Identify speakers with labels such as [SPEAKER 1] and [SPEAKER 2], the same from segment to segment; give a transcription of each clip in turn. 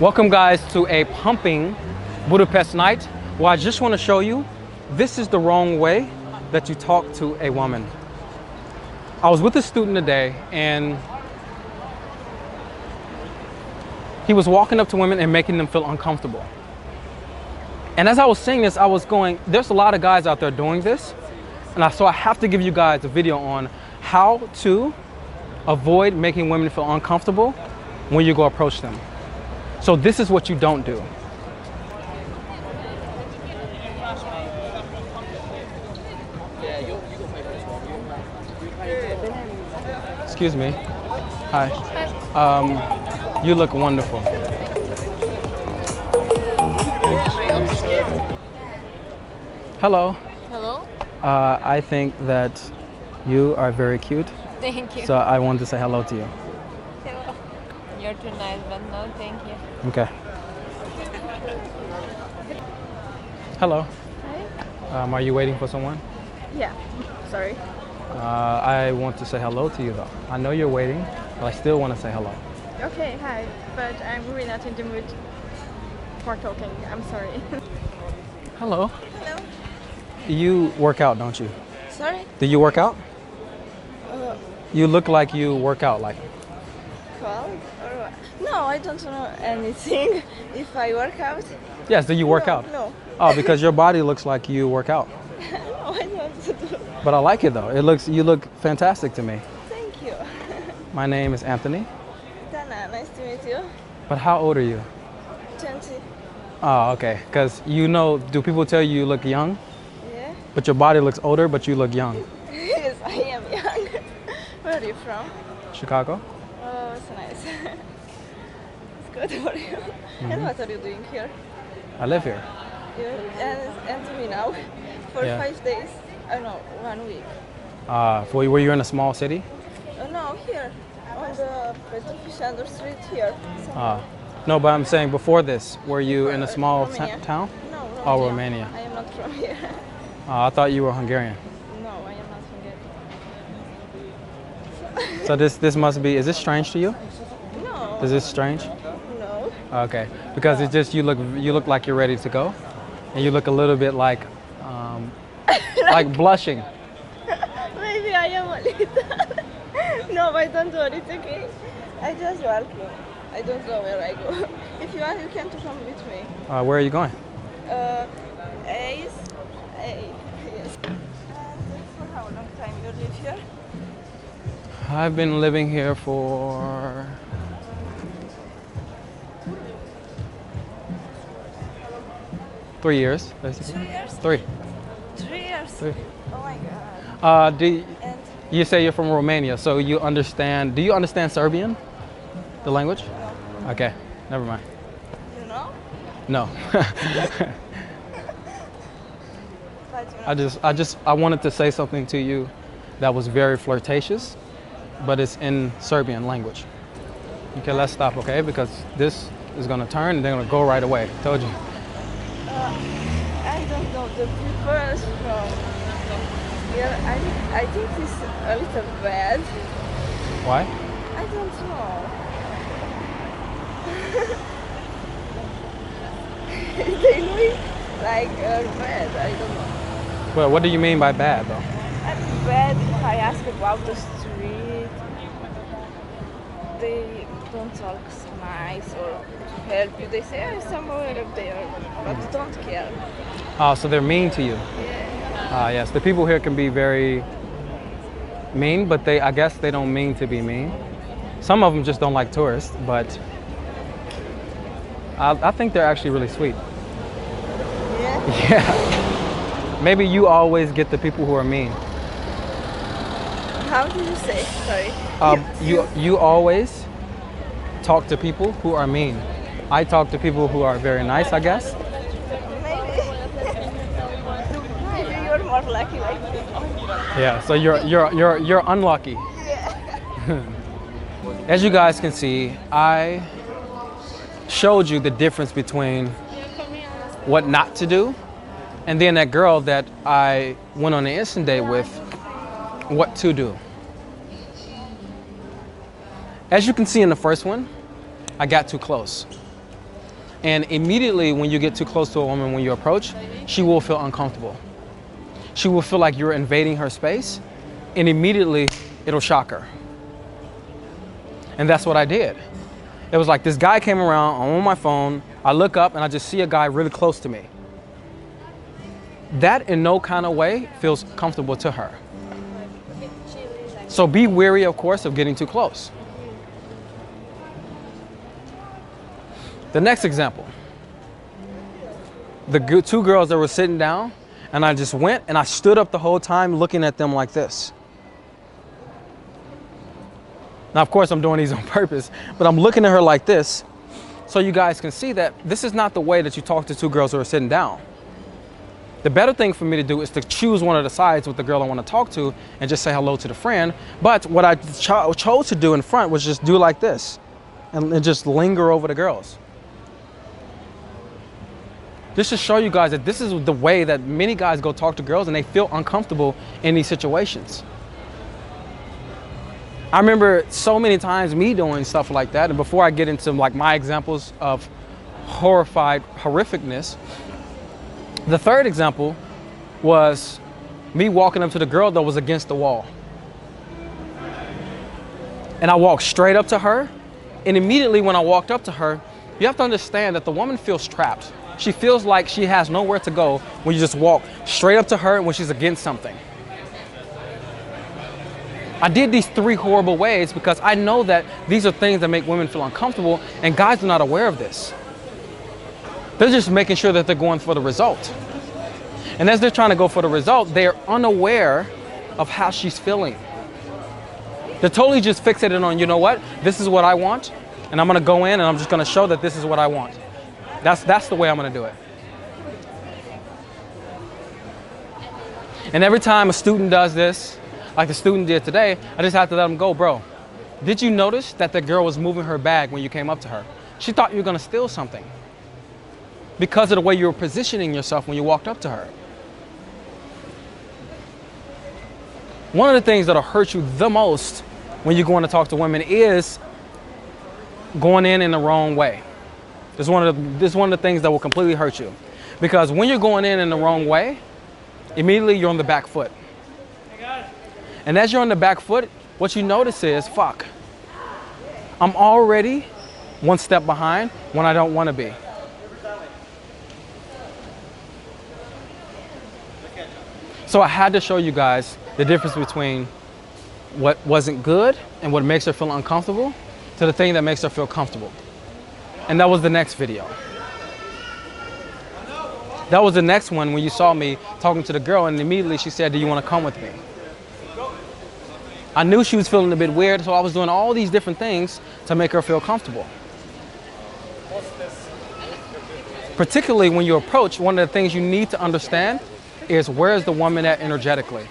[SPEAKER 1] Welcome guys to a pumping Budapest night. Well, I just want to show you, this is the wrong way that you talk to a woman. I was with a student today and he was walking up to women and making them feel uncomfortable. And as I was saying this, I was going, there's a lot of guys out there doing this. So I have to give you guys a video on how to avoid making women feel uncomfortable when you go approach them. So this is what you don't do. Excuse me. Hi. You look wonderful. Hello.
[SPEAKER 2] Hello.
[SPEAKER 1] I think that you are very cute.
[SPEAKER 2] Thank you.
[SPEAKER 1] So I wanted to say hello to you.
[SPEAKER 2] Hello. You're too nice, but no, thank you.
[SPEAKER 1] Okay. Hello.
[SPEAKER 2] Hi.
[SPEAKER 1] Are you waiting for someone?
[SPEAKER 2] Yeah. Sorry.
[SPEAKER 1] I want to say hello to you though. I know you're waiting, but I still want to say hello.
[SPEAKER 2] Okay. Hi. But I'm really not in the mood for talking. I'm sorry.
[SPEAKER 1] Hello.
[SPEAKER 2] Hello.
[SPEAKER 1] You work out, don't you?
[SPEAKER 2] Sorry.
[SPEAKER 1] Do you work out? You look like you work out, like.
[SPEAKER 2] Cold or what? No, I don't know anything. If I work out.
[SPEAKER 1] Yes. Do you work out?
[SPEAKER 2] No.
[SPEAKER 1] Oh, because your body looks like you work out.
[SPEAKER 2] No, I don't do.
[SPEAKER 1] But I like it though. You look fantastic to me.
[SPEAKER 2] Thank you.
[SPEAKER 1] My name is Anthony.
[SPEAKER 2] Dana, nice to meet you.
[SPEAKER 1] But how old are you?
[SPEAKER 2] 20.
[SPEAKER 1] Oh, okay. Because do people tell you look young?
[SPEAKER 2] Yeah.
[SPEAKER 1] But your body looks older, but you look young.
[SPEAKER 2] Yes, I am young. Where are you from?
[SPEAKER 1] Chicago?
[SPEAKER 2] Oh, it's nice. It's good for you. And what are you doing here?
[SPEAKER 1] I live here.
[SPEAKER 2] And to me now for
[SPEAKER 1] Yeah.
[SPEAKER 2] 5 days. Oh no, 1 week.
[SPEAKER 1] Were you in a small city?
[SPEAKER 2] No, here on the Petrofishandor Street here.
[SPEAKER 1] No, but I'm saying before this, were you in a small
[SPEAKER 2] Romania.
[SPEAKER 1] town?
[SPEAKER 2] No, Romania.
[SPEAKER 1] Oh, Romania.
[SPEAKER 2] I am not from here.
[SPEAKER 1] I thought you were Hungarian.
[SPEAKER 2] No, I am not Hungarian.
[SPEAKER 1] So this must be, is this strange to you?
[SPEAKER 2] No.
[SPEAKER 1] Is this strange?
[SPEAKER 2] No.
[SPEAKER 1] Okay, because it's just you look like you're ready to go, and you look a little bit like like blushing.
[SPEAKER 2] Maybe I am a little. No, but don't worry, it's okay. I just walking. I don't know where I go. If you want, you can come with me.
[SPEAKER 1] Where are you going?
[SPEAKER 2] Yes. And for how long time you live here?
[SPEAKER 1] I've been living here for 3 years, basically.
[SPEAKER 2] 2 years?
[SPEAKER 1] 3.
[SPEAKER 2] 3 years?
[SPEAKER 1] 3.
[SPEAKER 2] Oh my god. And
[SPEAKER 1] You say you're from Romania, so do you understand Serbian? The language?
[SPEAKER 2] no.
[SPEAKER 1] Okay, never mind.
[SPEAKER 2] You know?
[SPEAKER 1] No.
[SPEAKER 2] But you know.
[SPEAKER 1] I wanted to say something to you that was very flirtatious, but it's in Serbian language. Okay, let's stop, okay? Because this is gonna turn and they're gonna go right away. Told you.
[SPEAKER 2] I don't know the people from here. I think it's a little bad.
[SPEAKER 1] Why?
[SPEAKER 2] I don't know. They look like bad. I don't know.
[SPEAKER 1] Well, what do you mean by bad, though?
[SPEAKER 2] I'm bad if I ask about the street. They don't talk so nice or help you. They say, oh, somewhere up there, but don't care.
[SPEAKER 1] Oh, so they're mean to you.
[SPEAKER 2] Yeah.
[SPEAKER 1] Yes, the people here can be very mean, but I guess they don't mean to be mean. Some of them just don't like tourists, but I think they're actually really sweet.
[SPEAKER 2] Yeah.
[SPEAKER 1] Yeah. Maybe you always get the people who are mean.
[SPEAKER 2] How do you say? Sorry.
[SPEAKER 1] You always talk to people who are mean. I talk to people who are very nice, I guess.
[SPEAKER 2] Maybe. Maybe you're more lucky like me.
[SPEAKER 1] Yeah. So you're unlucky.
[SPEAKER 2] Yeah.
[SPEAKER 1] As you guys can see, I showed you the difference between what not to do, and then that girl that I went on an instant date with, what to do. As you can see in the first one, I got too close. And immediately when you get too close to a woman, when you approach, she will feel uncomfortable. She will feel like you're invading her space, and immediately it'll shock her. And that's what I did. It was like this guy came around, I'm on my phone, I look up and I just see a guy really close to me. That in no kind of way feels comfortable to her. So be wary, of course, of getting too close. The next example. The two girls that were sitting down, and I just went and I stood up the whole time looking at them like this. Now, of course, I'm doing these on purpose, but I'm looking at her like this so you guys can see that this is not the way that you talk to two girls who are sitting down. The better thing for me to do is to choose one of the sides with the girl I want to talk to and just say hello to the friend. But what I chose to do in front was just do like this and just linger over the girls. Just to show you guys that this is the way that many guys go talk to girls and they feel uncomfortable in these situations. I remember so many times me doing stuff like that. And before I get into like my examples of horrificness, the third example was me walking up to the girl that was against the wall. And I walked straight up to her. And immediately when I walked up to her, you have to understand that the woman feels trapped. She feels like she has nowhere to go when you just walk straight up to her and when she's against something. I did these three horrible ways because I know that these are things that make women feel uncomfortable, and guys are not aware of this. They're just making sure that they're going for the result. And as they're trying to go for the result, they're unaware of how she's feeling. They're totally just fixated on, you know what, this is what I want, and I'm gonna go in and I'm just gonna show that this is what I want. That's the way I'm gonna do it. And every time a student does this, like the student did today, I just have to let them go, bro. Did you notice that the girl was moving her bag when you came up to her? She thought you were gonna steal something because of the way you were positioning yourself when you walked up to her. One of the things that'll hurt you the most when you're going to talk to women is going in the wrong way. This is one of the things that will completely hurt you. Because when you're going in the wrong way, immediately you're on the back foot. And as you're on the back foot, what you notice is, fuck, I'm already one step behind when I don't want to be. So I had to show you guys the difference between what wasn't good and what makes her feel uncomfortable to the thing that makes her feel comfortable. And that was the next video. That was the next one when you saw me talking to the girl and immediately she said, do you want to come with me? I knew she was feeling a bit weird, so I was doing all these different things to make her feel comfortable. Particularly when you approach, one of the things you need to understand is where is the woman at energetically?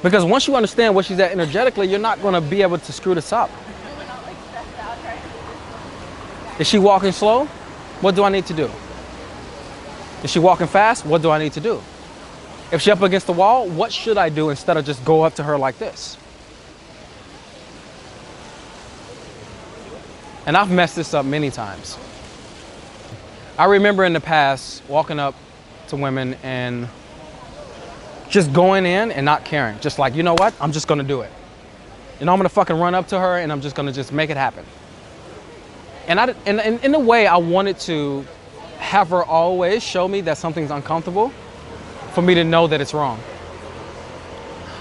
[SPEAKER 1] Because once you understand where she's at energetically, you're not going to be able to screw this up. Is she walking slow? What do I need to do? Is she walking fast? What do I need to do? If she's up against the wall, what should I do instead of just go up to her like this? And I've messed this up many times. I remember in the past walking up to women and just going in and not caring. Just like, you know what? I'm just gonna do it. You know, I'm gonna fucking run up to her and I'm just gonna just make it happen. And in a way, I wanted to have her always show me that something's uncomfortable for me to know that it's wrong.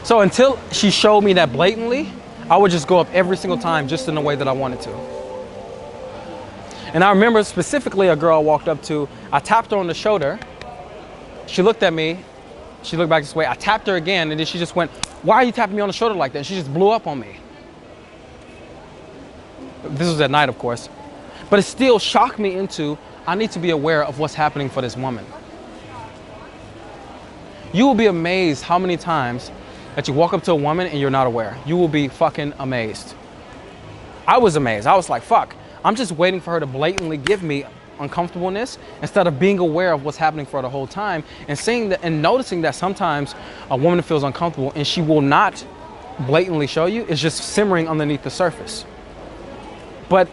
[SPEAKER 1] So until she showed me that blatantly, I would just go up every single time just in the way that I wanted to. And I remember specifically a girl I walked up to, I tapped her on the shoulder. She looked at me, she looked back this way, I tapped her again, and then she just went, why are you tapping me on the shoulder like that? And she just blew up on me. This was at night, of course. But it still shocked me into, I need to be aware of what's happening for this woman. You will be amazed how many times that you walk up to a woman and you're not aware. You will be fucking amazed. I was amazed. I was like, fuck, I'm just waiting for her to blatantly give me uncomfortableness instead of being aware of what's happening for her the whole time and seeing that and noticing that sometimes a woman feels uncomfortable and she will not blatantly show you. It's just simmering underneath the surface. But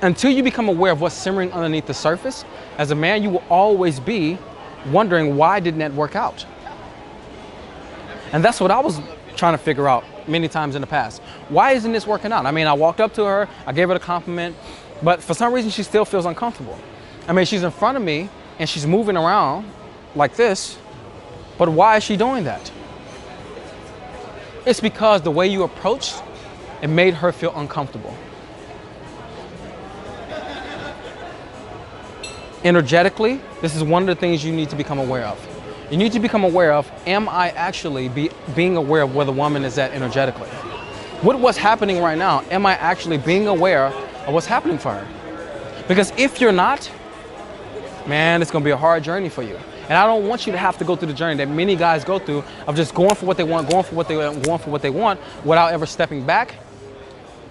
[SPEAKER 1] until you become aware of what's simmering underneath the surface, as a man, you will always be wondering, why didn't that work out? And that's what I was trying to figure out many times in the past. Why isn't this working out? I mean, I walked up to her, I gave her a compliment, but for some reason she still feels uncomfortable. I mean, she's in front of me and she's moving around like this, but why is she doing that? It's because the way you approached, it made her feel uncomfortable. Energetically, this is one of the things you need to become aware of. You need to become aware of, am I actually being aware of where the woman is at energetically? With what's happening right now, am I actually being aware of what's happening for her? Because if you're not, man, it's gonna be a hard journey for you. And I don't want you to have to go through the journey that many guys go through of just going for what they want, going for what they want, going for what they want, without ever stepping back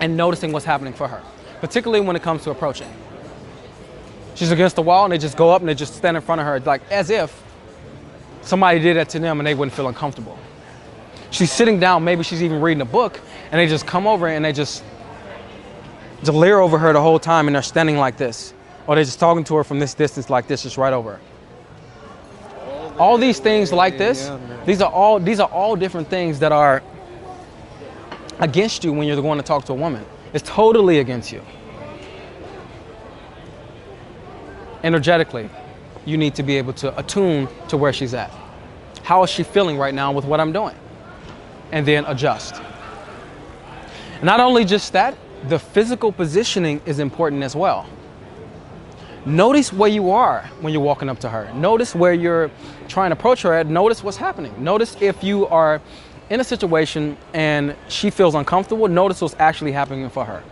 [SPEAKER 1] and noticing what's happening for her, particularly when it comes to approaching. She's against the wall and they just go up and they just stand in front of her like as if somebody did that to them and they wouldn't feel uncomfortable. She's sitting down, maybe she's even reading a book, and they just come over and they just leer over her the whole time and they're standing like this. Or they're just talking to her from this distance like this, just right over her. All these things like this, these are all different things that are against you when you're going to talk to a woman. It's totally against you. Energetically, you need to be able to attune to where she's at. How is she feeling right now with what I'm doing? And then adjust. Not only just that, the physical positioning is important as well. Notice where you are when you're walking up to her. Notice where you're trying to approach her at. Notice what's happening. Notice if you are in a situation and she feels uncomfortable, notice what's actually happening for her.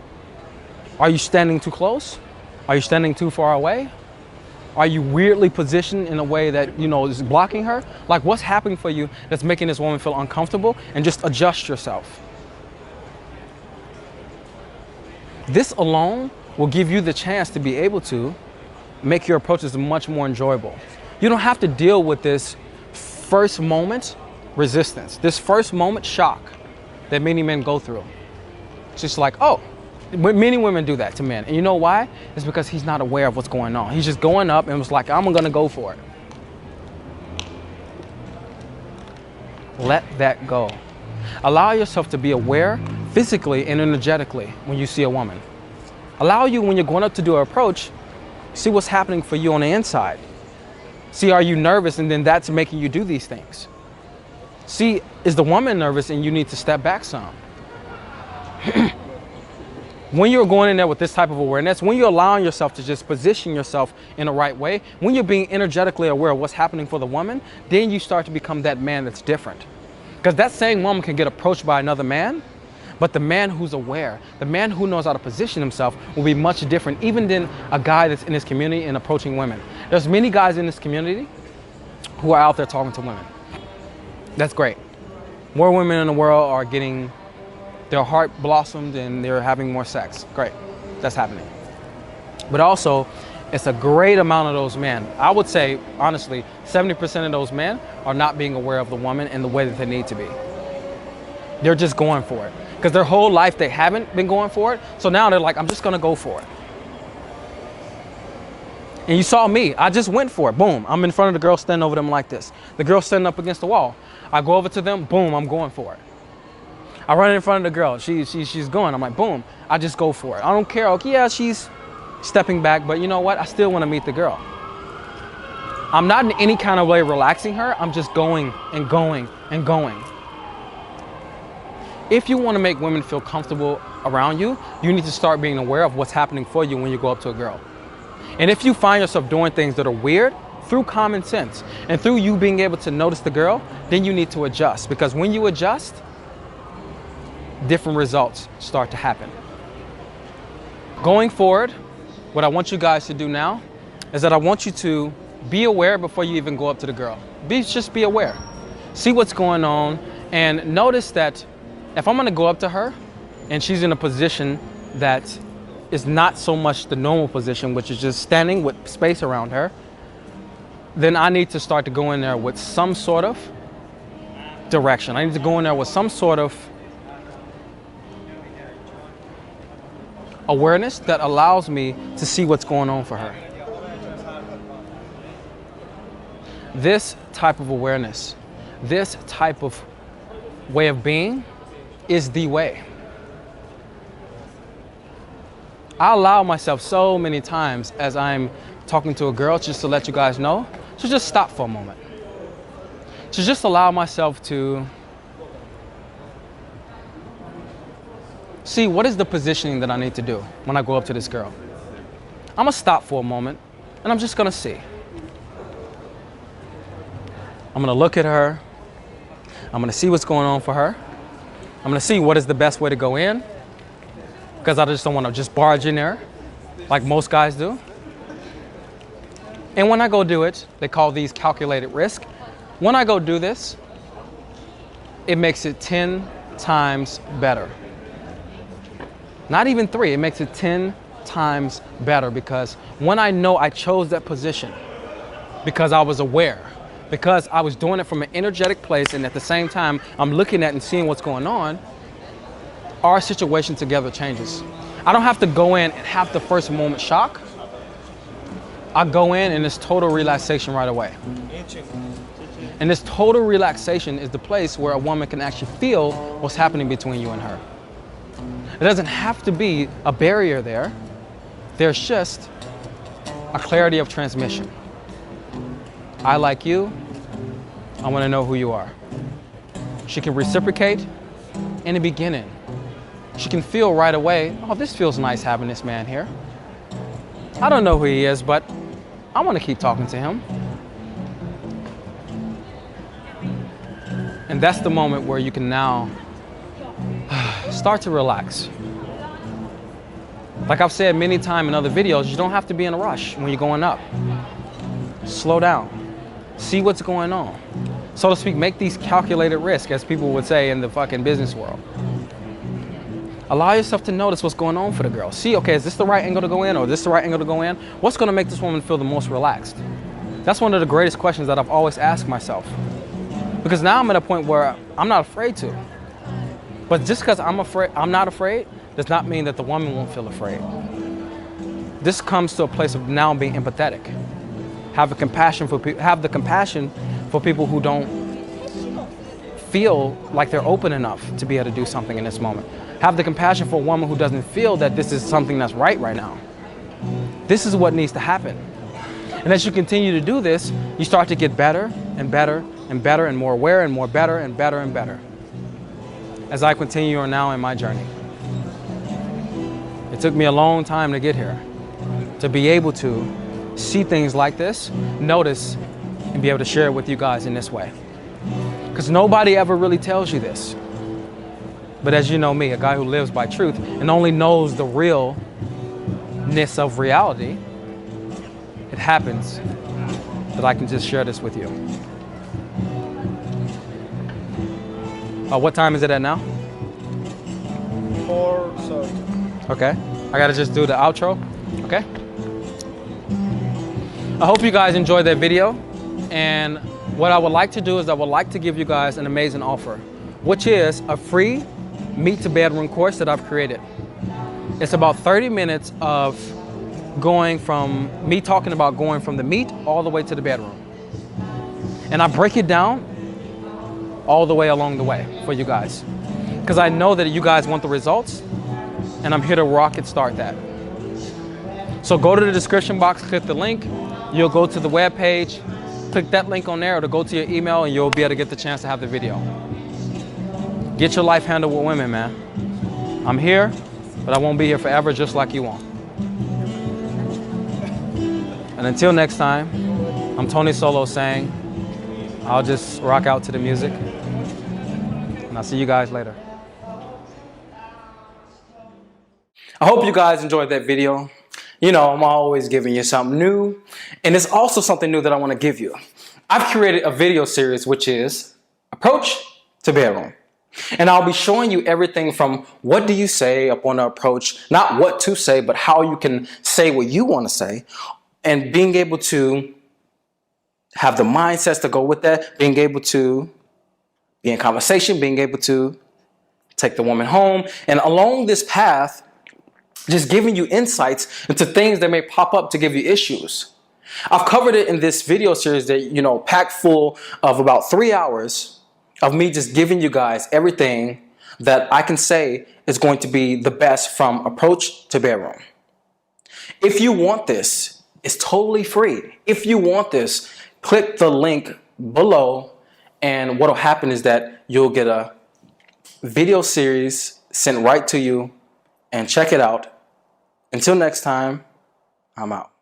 [SPEAKER 1] Are you standing too close? Are you standing too far away? Are you weirdly positioned in a way that, you know, is blocking her? Like, what's happening for you that's making this woman feel uncomfortable? And just adjust yourself. This alone will give you the chance to be able to make your approaches much more enjoyable. You don't have to deal with this first moment resistance, this first moment shock that many men go through. It's just like, oh, many women do that to men. And you know why? It's because he's not aware of what's going on. He's just going up and was like, I'm gonna go for it. Let that go. Allow yourself to be aware physically and energetically when you see a woman. Allow you, when you're going up to do an approach, see what's happening for you on the inside. See, are you nervous and then that's making you do these things? See, is the woman nervous and you need to step back some? When you're going in there with this type of awareness, when you're allowing yourself to just position yourself in the right way, when you're being energetically aware of what's happening for the woman, then you start to become that man that's different. Because that same woman can get approached by another man, but the man who's aware, the man who knows how to position himself will be much different even than a guy that's in this community and approaching women. There's many guys in this community who are out there talking to women. That's great. More women in the world are getting their heart blossomed and they're having more sex. Great, that's happening. But also, it's a great amount of those men. I would say, honestly, 70% of those men are not being aware of the woman in the way that they need to be. They're just going for it. Because their whole life they haven't been going for it. So now they're like, I'm just gonna go for it. And you saw me, I just went for it, boom. I'm in front of the girl standing over them like this. The girl standing up against the wall. I go over to them, boom, I'm going for it. I run in front of the girl, she's going, I'm like, boom, I just go for it. I don't care, okay, yeah, she's stepping back, but you know what? I still wanna meet the girl. I'm not in any kind of way relaxing her, I'm just going and going and going. If you wanna make women feel comfortable around you, you need to start being aware of what's happening for you when you go up to a girl. And if you find yourself doing things that are weird, through common sense and through you being able to notice the girl, then you need to adjust. Because when you adjust, different results start to happen. Going forward, what I want you guys to do now is that I want you to be aware before you even go up to the girl. Just be aware. See what's going on and notice that if I'm gonna go up to her and she's in a position that is not so much the normal position, which is just standing with space around her, then I need to start to go in there with some sort of direction. I need to go in there with some sort of awareness that allows me to see what's going on for her. This type of awareness, this type of way of being is the way. I allow myself so many times as I'm talking to a girl, just to let you guys know, to just stop for a moment. To just allow myself to see what is the positioning that I need to do when I go up to this girl. I'm gonna stop for a moment and I'm just gonna see. I'm gonna look at her. I'm gonna see what's going on for her. I'm gonna see what is the best way to go in, because I just don't wanna just barge in there like most guys do. And when I go do it, they call these calculated risk. When I go do this, it makes it 10 times better. Not even 3, it makes it 10 times better, because when I know I chose that position, because I was aware, because I was doing it from an energetic place, and at the same time, I'm looking at and seeing what's going on, our situation together changes. I don't have to go in and have the first moment shock. I go in and it's total relaxation right away. And this total relaxation is the place where a woman can actually feel what's happening between you and her. It doesn't have to be a barrier there. There's just a clarity of transmission. I like you. I want to know who you are. She can reciprocate in the beginning. She can feel right away, oh, this feels nice having this man here. I don't know who he is, but I want to keep talking to him. And that's the moment where you can now start to relax. Like I've said many times in other videos, you don't have to be in a rush when you're going up. Slow down. See what's going on. So to speak, make these calculated risks, as people would say in the fucking business world. Allow yourself to notice what's going on for the girl. See, okay, is this the right angle to go in, or is this the right angle to go in? What's going to make this woman feel the most relaxed? That's one of the greatest questions that I've always asked myself. Because now I'm at a point where I'm not afraid to. But just because I'm not afraid, does not mean that the woman won't feel afraid. This comes to a place of now being empathetic. Have the compassion for people who don't feel like they're open enough to be able to do something in this moment. Have the compassion for a woman who doesn't feel that this is something that's right now. This is what needs to happen. And as you continue to do this, you start to get better and better and better and more aware and more better and better and better. As I continue on now in my journey. It took me a long time to get here, to be able to see things like this, notice, and be able to share it with you guys in this way. Because nobody ever really tells you this. But as you know me, a guy who lives by truth and only knows the realness of reality, it happens that I can just share this with you. What time is it at now?
[SPEAKER 3] 4:30.
[SPEAKER 1] Okay, I gotta just do the outro, okay? I hope you guys enjoyed that video, and what I would like to do is I would like to give you guys an amazing offer, which is a free meet to bedroom course that I've created. It's about 30 minutes of going from me talking about going from the meet all the way to the bedroom. And I break it down all the way along the way for you guys, because I know that you guys want the results, and I'm here to rocket start that. So go to the description box, click the link, you'll go to the web page, click that link on there, it'll go to your email, and you'll be able to get the chance to have the video. Get your life handled with women, man. I'm here, but I won't be here forever, just like you won't. And until next time, I'm Tony Solo saying, I'll just rock out to the music, and I'll see you guys later. I hope you guys enjoyed that video. You know, I'm always giving you something new, and it's also something new that I want to give you. I've created a video series, which is Approach to Bedroom. And I'll be showing you everything from what do you say upon the approach, not what to say, but how you can say what you want to say, and being able to have the mindsets to go with that, being able to be in conversation, being able to take the woman home. And along this path, just giving you insights into things that may pop up to give you issues. I've covered it in this video series that, you know, packed full of about 3 hours of me just giving you guys everything that I can say is going to be the best from approach to bedroom. If you want this, it's totally free. If you want this, click the link below, and what will happen is that you'll get a video series sent right to you, and check it out. Until next time, I'm out.